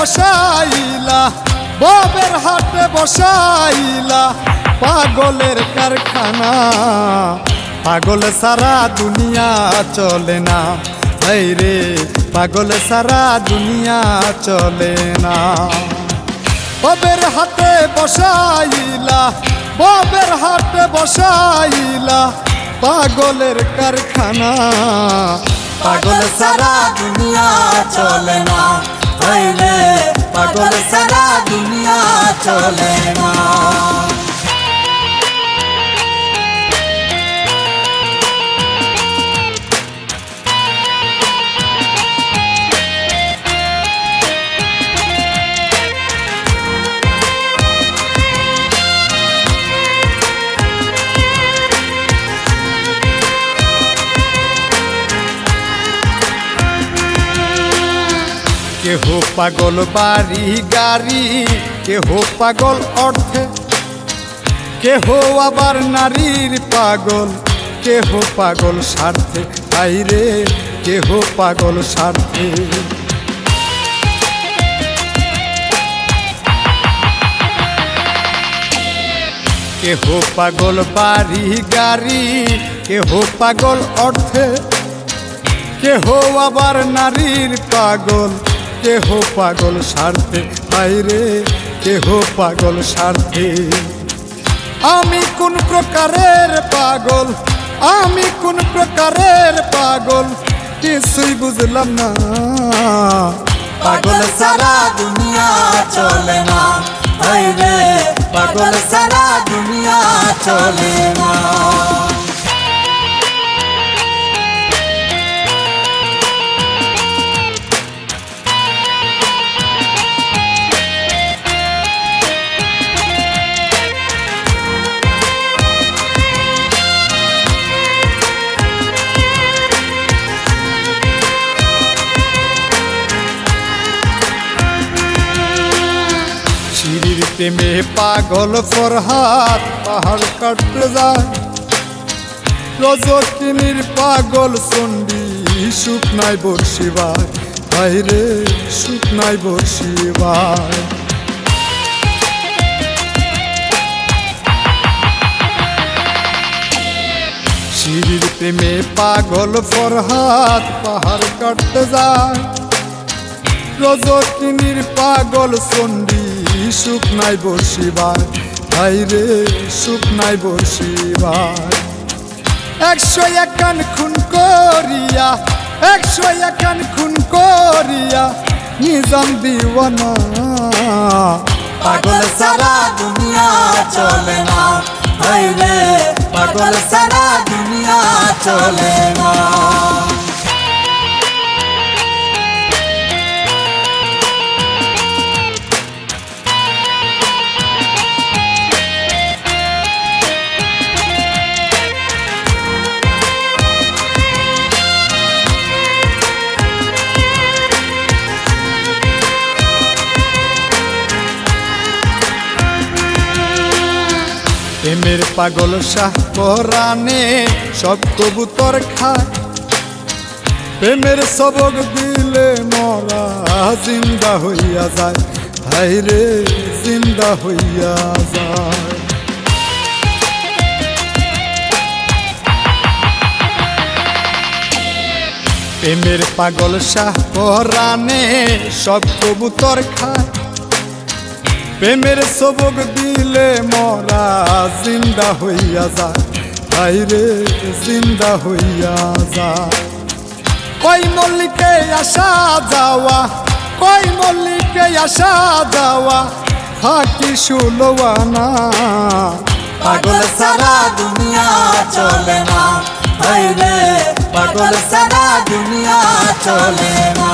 বসাইলা, ববের হাটে বসাইলা পাগলের কারখানা। পাগল সারা দুনিয়া চলে না, এই রে পাগল সারা দুনিয়া চলে না। ববের হাটে বসাইলা, ববের হাটে বসাইলা পাগলের কারখানা। পাগল সারা দুনিয়া চলে না, এই রে পাগল সারা দুনিয়া চলে না। কেহ পাগল বাড়ি গাড়ি, কেহ পাগল অর্থে, কেহ আবার নারীর পাগল, কেহ পাগল স্বার্থে, আইরে কেহ পাগল স্বার্থে। কেহ পাগল বাড়ি গাড়ি, কেহ পাগল অর্থে, কেহ আবার নারীর পাগল, কেহ পাগল স্বার্থে, আইরে কেহ পাগল স্বার্থে। আমি কোন প্রকারের পাগল, আমি কোন প্রকারের পাগল কিছুই বুঝলাম না। পাগল সারা দুনিয়া চলে না, এই রে পাগল সারা দুনিয়া চলে না। শিরির প্রেমে পাগল ফরহাদ পাহাড় কাটতে যায়, রজকিনীর পাগল চণ্ডী শুকনায় বর্ষিবায়, বাইরে শুকনায় বর্ষিবায়। শিরির প্রেমে পাগল ফরহাদ পাহাড় কাটতে যায়, রজকিনীর পাগল চণ্ডী শুকনায় বর্ষিবায়, বাইরে শুকনায় বর্ষিবায়। 101 খুন করিয়া, 101 খুন করিয়া নিজাম দিওয়ানা। পাগল সারা দুনিয়া চলে না, এই রে পাগল সারা দুনিয়া চলে না। প্রেমের পাগল শাহ পরাণে সব কবুতর খায়, প্রেমের সবক দিলে মরা জিন্দা হইয়া যায়, হায়রে জিন্দা হইয়া যায়। প্রেমের পাগল শাহ পরাণে সব কবুতর খায়, প্রেমের সবক দিলে মরা জিন্দা হইয়া যায়, হায়রে জিন্দা হইয়া যায়। কই মল্লিকে আসা যাওয়া, কই মল্লিকে আসা যাওয়া ফাঁকি সুলওয়ানা। পাগল সারা দুনিয়া চলে না, এই রে পাগল সারা দুনিয়া চলে না।